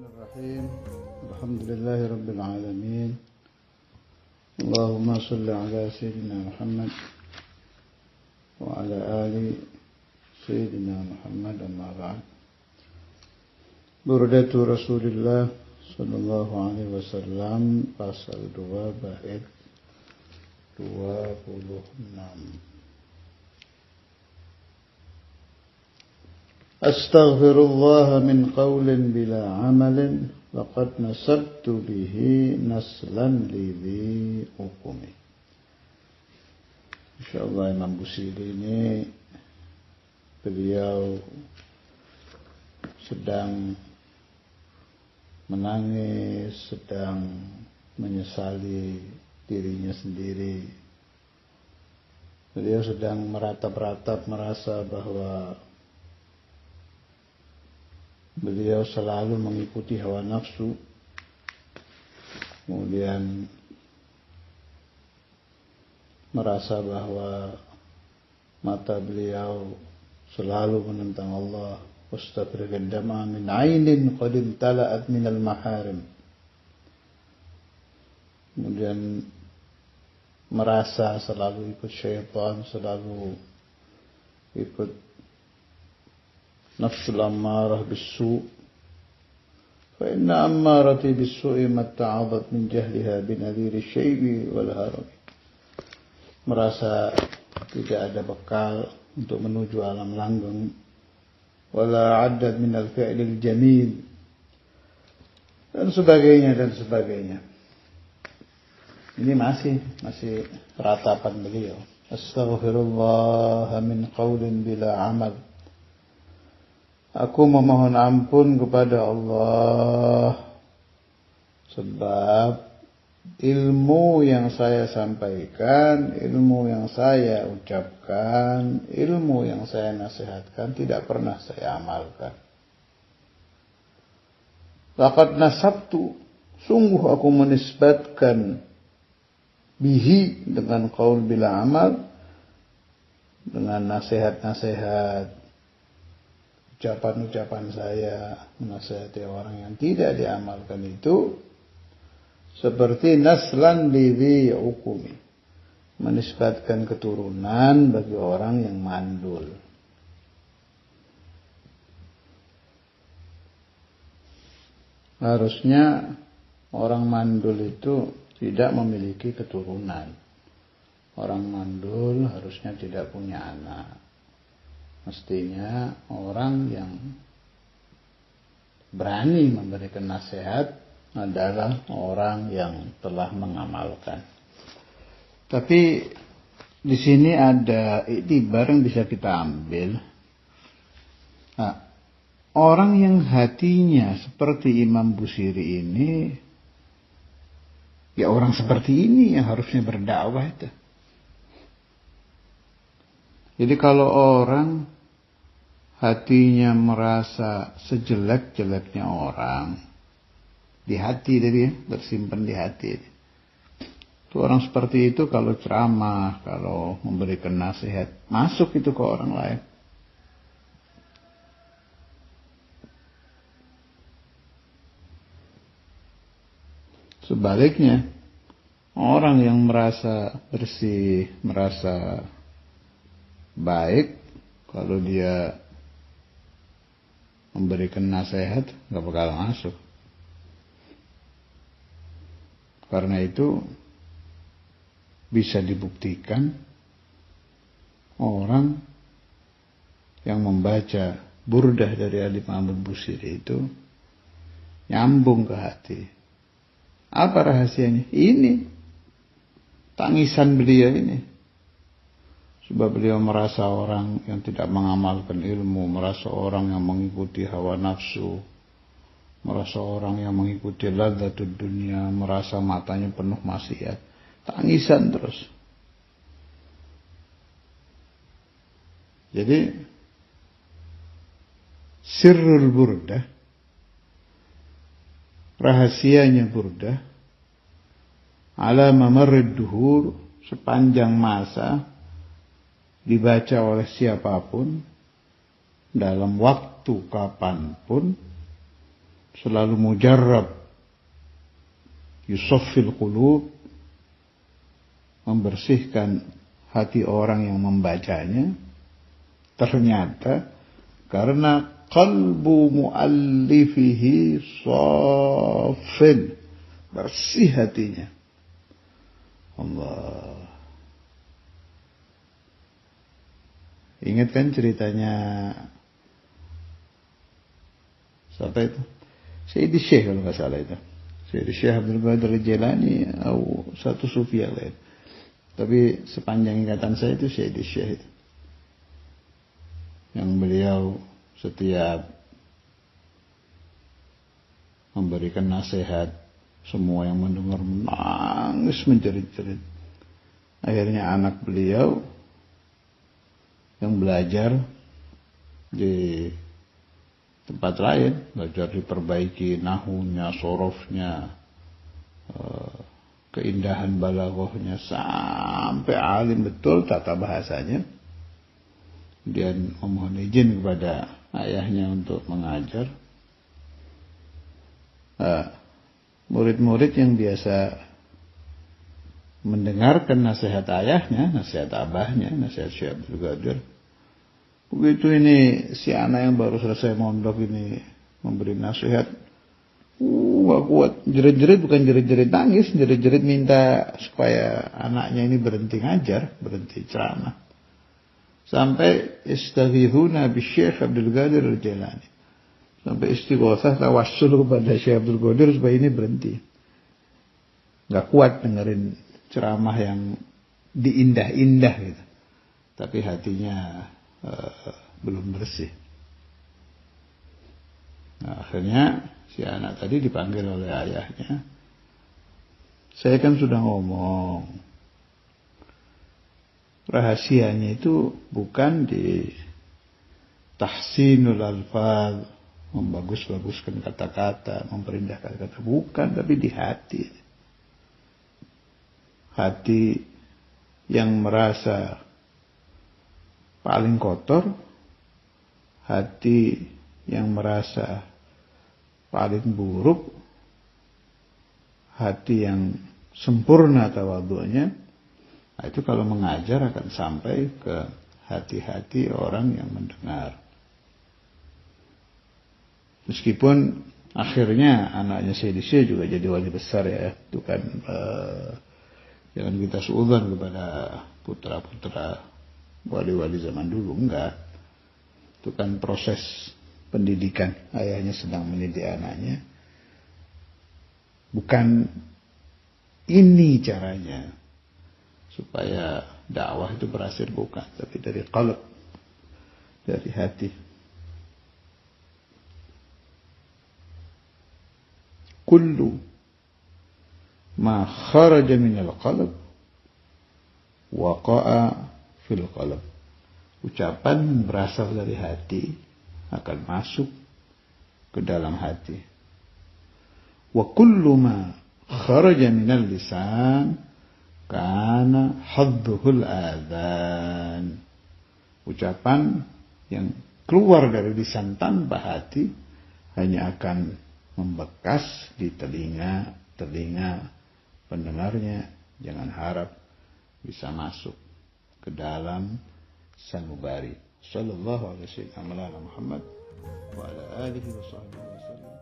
Bismillahirrahmanirrahim. Alhamdulillahi Rabbil Alamin. Allahumma salli ala Sayyidina Muhammad wa ala ali Sayyidina Muhammad amma ba'd. Burdatu Rasulullah sallallahu alaihi wasallam pasal 2 bait 26. Astaghfirullah min qawlin bila amalin laqad nasabtu bihi naslan lidhi hukumi. Insyaallah Imam Busiri ini beliau sedang menangis, sedang menyesali dirinya sendiri. Beliau sedang meratap-ratap merasa bahwa beliau selalu mengikuti hawa nafsu, kemudian merasa bahwa mata beliau selalu menentang Allah. Wastaghfirul dama min ainin qad imtala'at minal maharim. Kemudian merasa selalu ikut syaitan, selalu ikut nafsul ammarah bisu'. Fa inna ammarati bisu'i matta'adat min jahliha binadhiri syaibi wal haram. Merasa tidak ada bekal untuk menuju alam langgeng. Wala addad min al-fi'lil jamil. Dan sebagainya dan sebagainya. Ini masih ratapan beliau. Astaghfirullah min qawlin bila amal. Aku memohon ampun kepada Allah sebab ilmu yang saya sampaikan, ilmu yang saya ucapkan, ilmu yang saya nasihatkan tidak pernah saya amalkan. Laqad nasabtu, sungguh aku menisbatkan bihi dengan qaul bila amal, dengan nasihat-nasihat, ucapan-ucapan saya menasihati orang yang tidak diamalkan itu seperti naslan lidhi hukumi, menisbatkan keturunan bagi orang yang mandul. Harusnya orang mandul itu tidak memiliki keturunan. Orang mandul harusnya tidak punya anak. Mestinya orang yang berani memberikan nasihat adalah orang yang telah mengamalkan. Tapi di sini ada iktibar yang bisa kita ambil. Nah, orang yang hatinya seperti Imam Busiri ini, ya orang seperti ini yang harusnya berdakwah itu. Jadi kalau orang hatinya merasa sejelek-jeleknya orang, di hati dia tersimpan di hati. Itu orang seperti itu kalau ceramah, kalau memberikan nasihat, masuk itu ke orang lain. Sebaliknya, orang yang merasa bersih, merasa baik, kalau dia memberikan nasihat gak bakal masuk. Karena itu bisa dibuktikan orang yang membaca burdah dari Imam Busiri itu nyambung ke hati. Apa rahasianya? Ini tangisan beliau ini. Sebab beliau merasa orang yang tidak mengamalkan ilmu, merasa orang yang mengikuti hawa nafsu, merasa orang yang mengikuti ladzatud dunia, merasa matanya penuh maksiat. Tangisan terus. Jadi sirrul burdah, rahasianya burdah, ala mamarrid duhur, sepanjang masa dibaca oleh siapapun dalam waktu kapanpun selalu mujarrab, yusaffil qulub, membersihkan hati orang yang membacanya, ternyata karena qalbu muallifihi saffin, bersih hatinya. Allah. Ingat kan ceritanya siapa itu? Sayyidi Syekh kalau nggak salah itu. Sayyidi Syekh Abdul Qadir Jilani atau satu sufi yang lain. Tapi sepanjang ingatan saya itu Sayyidi Syekh itu. Yang beliau setiap memberikan nasihat, semua yang mendengar menangis menjerit-jerit. Akhirnya anak beliau yang belajar di tempat lain, belajar diperbaiki nahunya, sorofnya, keindahan balaghahnya, sampai alim betul tata bahasanya. Kemudian memohon izin kepada ayahnya untuk mengajar. Murid-murid yang biasa mendengarkan nasihat ayahnya, nasihat abahnya, nasihat Syekh Abdul Qadir, begitu ini si anak yang baru selesai mondok ini memberi nasihat, gak kuat, jerit-jerit, bukan jerit-jerit nangis, jerit-jerit minta supaya anaknya ini berhenti ngajar, berhenti ceramah. Sampai istaghithuna bi Syekh Abdul Qadir Al-Jilani, sampai istighatsah tawassul kepada Syekh Abdul Qadir supaya ini berhenti. Gak kuat dengerin ceramah yang diindah-indah gitu, tapi hatinya belum bersih. Nah, akhirnya si anak tadi dipanggil oleh ayahnya. Saya kan sudah ngomong, rahasianya itu bukan di tahsinul alfaz, membagus-baguskan kata-kata, memperindah kata-kata, bukan, tapi di hati. Hati yang merasa paling kotor, hati yang merasa paling buruk, hati yang sempurna tawadhu'nya, itu kalau mengajar akan sampai ke hati-hati orang yang mendengar. Meskipun akhirnya anaknya Sayyidi Syekh juga jadi wali besar ya, itu kan jangan kita suudzon kepada putra-putra wali-wali zaman dulu, enggak. Itu kan proses pendidikan, ayahnya sedang mendidik anaknya. Bukan ini caranya supaya dakwah itu berhasil, bukan, tapi dari qalb, dari hati. Kullu ma kharaja minal qalb waqa'a fil qalb. Ucapan berasal dari hati akan masuk ke dalam hati. Wa kullu ma kharaja minal lisan kana hadduhul adzan. Ucapan yang keluar dari lisan tanpa hati hanya akan membekas di telinga pendengarnya. Jangan harap bisa masuk ke dalam sanubari. Sallallahu alaihi wasallam Muhammad wa ala alihi wa sahbihi wasallam.